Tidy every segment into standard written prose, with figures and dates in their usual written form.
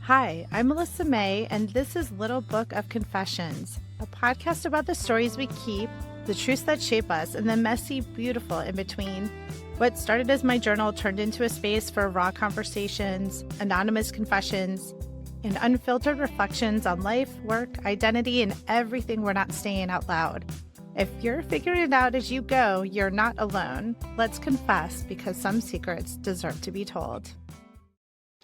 Hi, I'm Melissa May, and this is Little Book of Confessions, a podcast about the stories we keep, the truths that shape us, and the messy, beautiful in between. What started as my journal turned into a space for raw conversations, anonymous confessions, and unfiltered reflections on life, work, identity, and everything we're not saying out loud. If you're figuring it out as you go, you're not alone. Let's confess, because some secrets deserve to be told.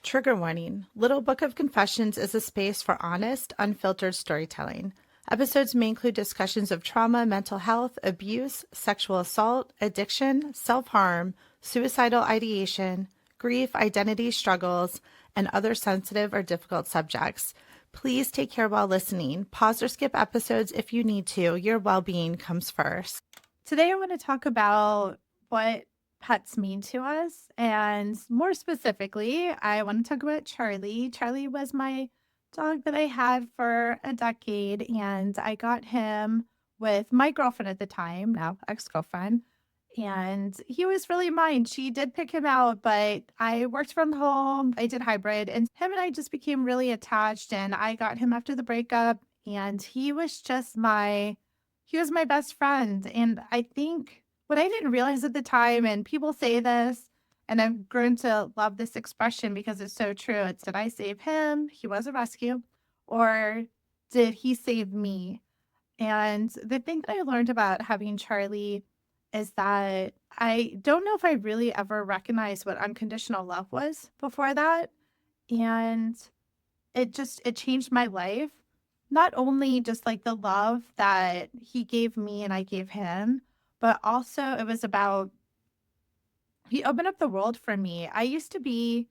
Trigger warning. Little Book of Confessions is a space for honest, unfiltered storytelling. Episodes may include discussions of trauma, mental health, abuse, sexual assault, addiction, self-harm, suicidal ideation, grief, identity struggles, and other sensitive or difficult subjects. Please take care while listening. Pause or skip episodes if you need to. Your well-being comes first. Today, I want to talk about what pets mean to us. And more specifically, I want to talk about Charlie. Charlie was my dog that I had for a decade, and I got him with my girlfriend at the time, now ex girlfriend. And he was really mine. She did pick him out, but I worked from home. I did hybrid, and him and I just became really attached. And I got him after the breakup, and he was my best friend. And I think what I didn't realize at the time, and people say this, and I've grown to love this expression because it's so true. It's, did I save him? He was a rescue. Or did he save me? And the thing that I learned about having Charlie is that I don't know if I really ever recognized what unconditional love was before that. And it changed my life. Not only just like the love that he gave me and I gave him, but also it was about he opened up the world for me. I used to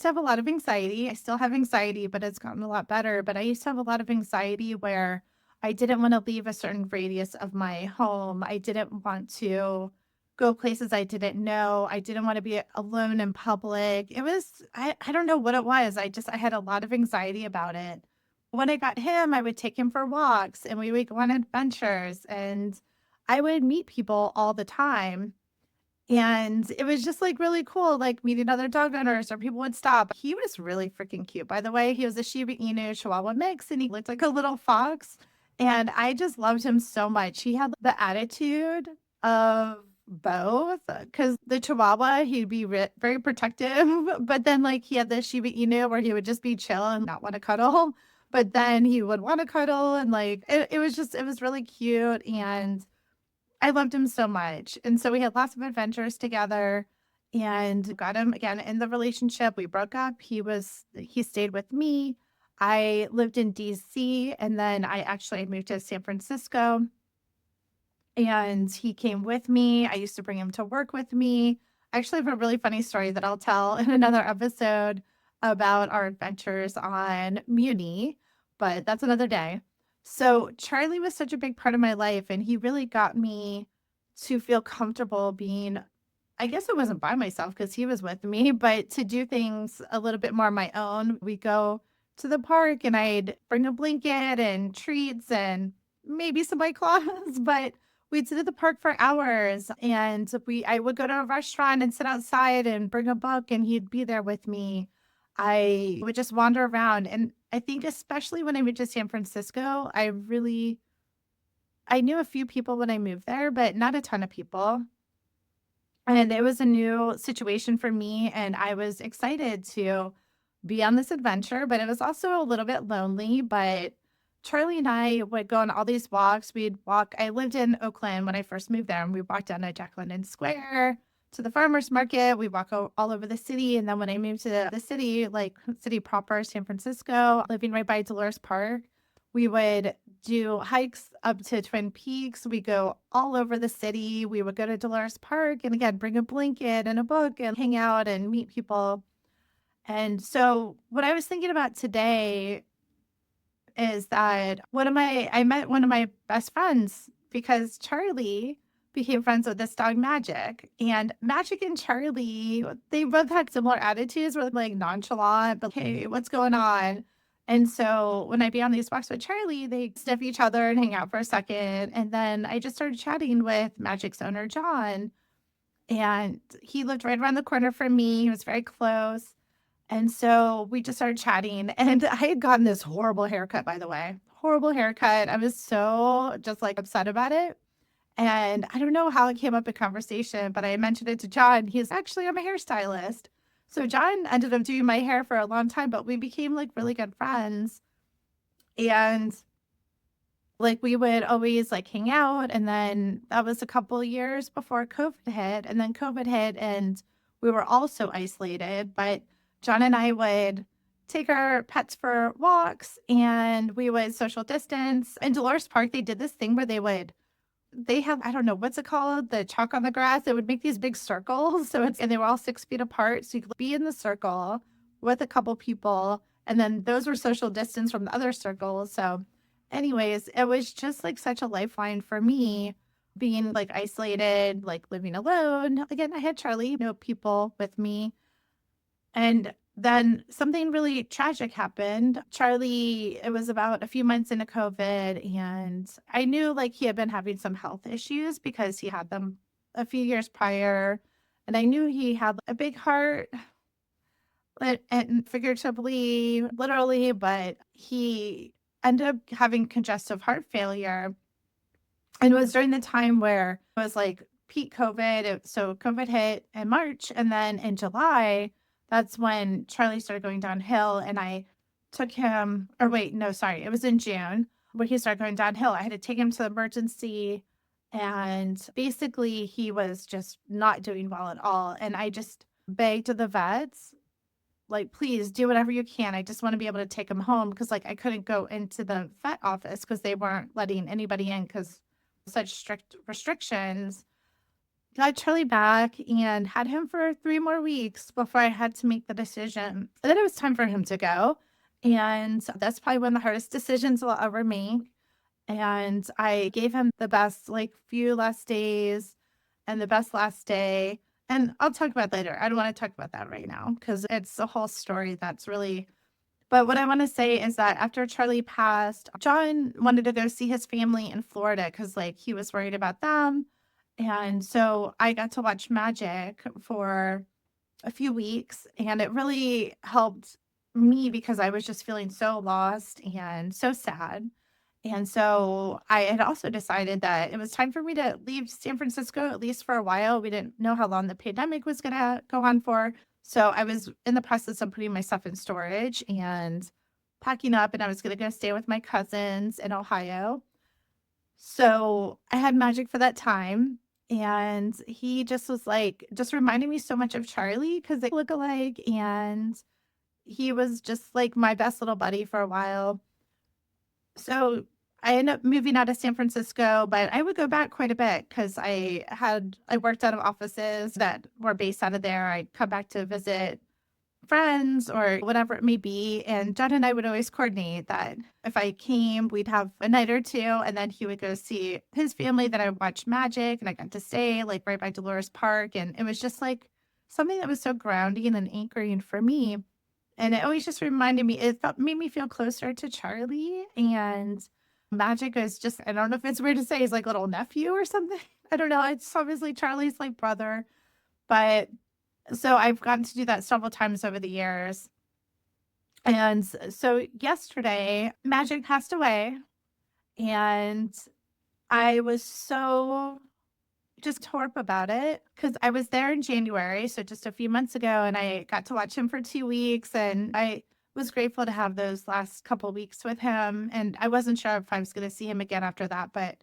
have a lot of anxiety. I still have anxiety, but it's gotten a lot better. But I used to have a lot of anxiety where I didn't want to leave a certain radius of my home. I didn't want to go places I didn't know. I didn't want to be alone in public. I don't know what it was. I had a lot of anxiety about it. When I got him, I would take him for walks and we would go on adventures and I would meet people all the time. And it was just, like, really cool, like, meeting other dog owners or people would stop. He was really freaking cute, by the way. He was a Shiba Inu Chihuahua mix, and he looked like a little fox, and I just loved him so much. He had the attitude of both, because the Chihuahua, he'd be very protective, but then, like, he had the Shiba Inu where he would just be chill and not wanna cuddle, but then he would wanna cuddle, and, like, it was really cute, and I loved him so much, and so we had lots of adventures together and got him again in the relationship. We broke up. He stayed with me. I lived in DC, and then I moved to San Francisco, and he came with me. I used to bring him to work with me. I actually have a really funny story that I'll tell in another episode about our adventures on Muni, but that's another day. So Charlie was such a big part of my life, and he really got me to feel comfortable being, I guess it wasn't by myself because he was with me, but to do things a little bit more on my own. We go to the park and I'd bring a blanket and treats and maybe some white claws, but we'd sit at the park for hours and I would go to a restaurant and sit outside and bring a book and he'd be there with me. I would just wander around. And I think especially when I moved to San Francisco, I knew a few people when I moved there, but not a ton of people. And it was a new situation for me, and I was excited to be on this adventure, but it was also a little bit lonely. But Charlie and I would go on all these walks. We'd walk. I lived in Oakland when I first moved there, and we walked down to Jack London Square to the farmers market. We walk all over the city. And then when I moved to the city, like city proper, San Francisco, living right by Dolores Park, we would do hikes up to Twin Peaks. We go all over the city. We would go to Dolores Park and again, bring a blanket and a book and hang out and meet people. And so what I was thinking about today is that I met one of my best friends because Charlie became friends with this dog Magic. And Magic and Charlie, they both had similar attitudes, were like nonchalant, but hey, what's going on? And so when I'd be on these walks with Charlie, they sniff each other and hang out for a second. And then I just started chatting with Magic's owner, John. And he lived right around the corner from me. He was very close. And so we just started chatting, and I had gotten this horrible haircut, by the way. Horrible haircut. I was so just like upset about it. And I don't know how it came up in conversation, but I mentioned it to John. He's actually, I'm a hairstylist. So John ended up doing my hair for a long time, but we became like really good friends. And like we would always like hang out. And then that was a couple of years before COVID hit. And then COVID hit and we were all so isolated. But John and I would take our pets for walks and we would social distance. In Dolores Park, they did this thing where they have, I don't know, what's it called? The chalk on the grass. They would make these big circles. And they were all 6 feet apart. So you could be in the circle with a couple people. And then those were social distance from the other circles. So anyways, it was just like such a lifeline for me being like isolated, like living alone. Again, I had Charlie, no people with me. And then something really tragic happened. Charlie, it was about a few months into COVID, and I knew like he had been having some health issues because he had them a few years prior. And I knew he had a big heart, and figuratively, literally, but he ended up having congestive heart failure. And it was during the time where it was like peak COVID. So COVID hit in March. And then in July, that's when Charlie started going downhill. And I took him, or wait, no, sorry. It was in June when he started going downhill. I had to take him to the emergency. And basically, he was just not doing well at all. And I just begged the vets, like, please do whatever you can. I just want to be able to take him home because, like, I couldn't go into the vet office because they weren't letting anybody in because such strict restrictions. Got Charlie back and had him for 3 more weeks before I had to make the decision. And then it was time for him to go. And that's probably one of the hardest decisions I'll ever make. And I gave him the best, like, few last days and the best last day. And I'll talk about later. I don't want to talk about that right now because it's a whole story that's really. But what I want to say is that after Charlie passed, John wanted to go see his family in Florida because, like, he was worried about them. And so I got to watch Magic for a few weeks, and it really helped me because I was just feeling so lost and so sad. And so I had also decided that it was time for me to leave San Francisco, at least for a while. We didn't know how long the pandemic was going to go on for. So I was in the process of putting my stuff in storage and packing up, and I was going to go stay with my cousins in Ohio. So I had Magic for that time. And he just was like, just reminded me so much of Charlie because they look alike. And he was just like my best little buddy for a while. So I ended up moving out of San Francisco, but I would go back quite a bit because I worked out of offices that were based out of there. I'd come back to visit friends or whatever it may be. And John and I would always coordinate that if I came, we'd have a night or two, and then he would go see his family. Then I would watch Magic, and I got to stay like right by Dolores Park. And it was just like something that was so grounding and anchoring for me. And it always just reminded me, made me feel closer to Charlie. And Magic is just, I don't know if it's weird to say, he's like little nephew or something. I don't know. It's obviously Charlie's like brother. But so I've gotten to do that several times over the years. And so yesterday, Magic passed away. And I was so just tore up about it because I was there in January, so just a few months ago, and I got to watch him for 2 weeks, and I was grateful to have those last couple weeks with him. And I wasn't sure if I was going to see him again after that, but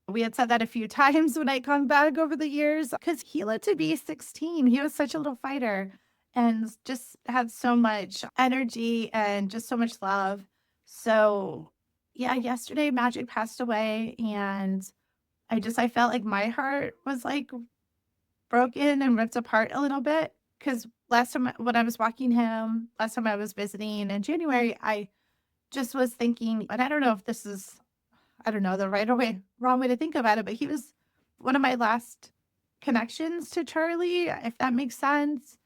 we had said that a few times when I come back over the years because he lived to be 16. He was such a little fighter and just had so much energy and just so much love. So yeah, yesterday Magic passed away, and I felt like my heart was like broken and ripped apart a little bit because last time when I was walking him, last time I was visiting in January, I just was thinking, and I don't know if this is, I don't know, the right or wrong way to think about it, but he was one of my last connections to Charlie, if that makes sense.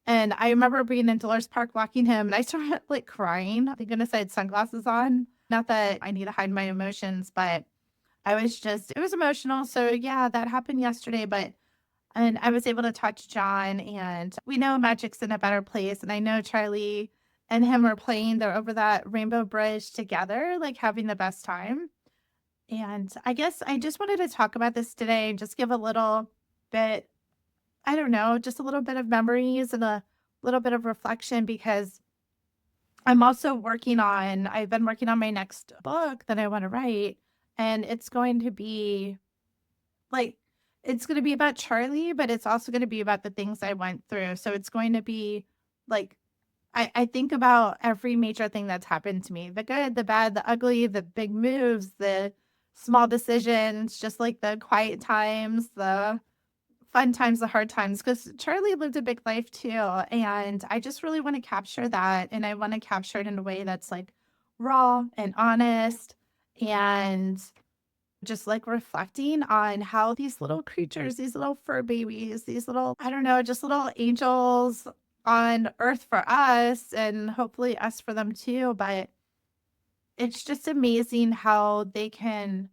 And I remember being in Dolores Park walking him, and I started like crying. Thank goodness I had sunglasses on. Not that I need to hide my emotions, but it was emotional. So yeah, that happened yesterday, but And I was able to touch John, and we know Magic's in a better place. And I know Charlie and him are playing. They're over that rainbow bridge together, like having the best time. And I guess I just wanted to talk about this today and just give a little bit, I don't know, just a little bit of memories and a little bit of reflection because I've been working on my next book that I want to write. And it's going to be like, it's going to be about Charlie, but it's also going to be about the things I went through. So it's going to be like, I think about every major thing that's happened to me, the good, the bad, the ugly, the big moves, the small decisions, just like the quiet times, the fun times, the hard times, because Charlie lived a big life too. And I just really want to capture that. And I want to capture it in a way that's like raw and honest and just like reflecting on how these little creatures, these little fur babies, these little, I don't know, just little angels on earth for us and hopefully us for them too. But it's just amazing how they can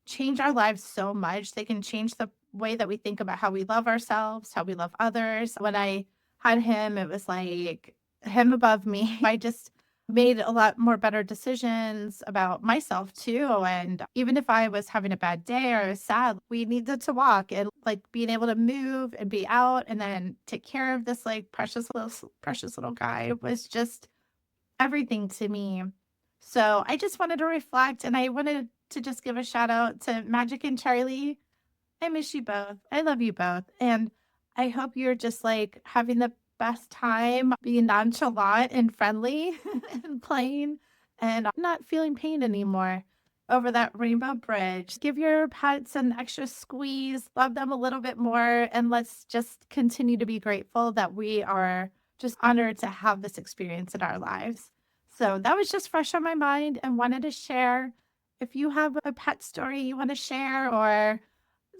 change our lives so much. They can change the way that we think about how we love ourselves, how we love others. When I had him, it was like him above me. I just made a lot more better decisions about myself too. And even if I was having a bad day or I was sad, we needed to walk and like being able to move and be out and then take care of this like precious little guy was just everything to me. So I just wanted to reflect and I wanted to just give a shout out to Magic and Charlie. I miss you both. I love you both. And I hope you're just like having the best time being nonchalant and friendly and playing and not feeling pain anymore over that rainbow bridge. Give your pets an extra squeeze, love them a little bit more, and let's just continue to be grateful that we are just honored to have this experience in our lives. So that was just fresh on my mind and wanted to share. If you have a pet story you want to share or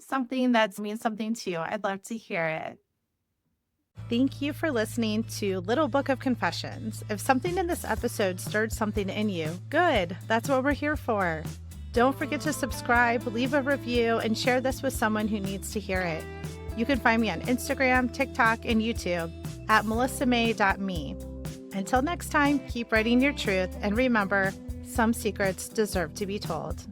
something that means something to you, I'd love to hear it. Thank you for listening to Little Book of Confessions. If something in this episode stirred something in you, good. That's what we're here for. Don't forget to subscribe, leave a review, and share this with someone who needs to hear it. You can find me on Instagram, TikTok, and YouTube at melissamay.me. Until next time, keep writing your truth, and remember, some secrets deserve to be told.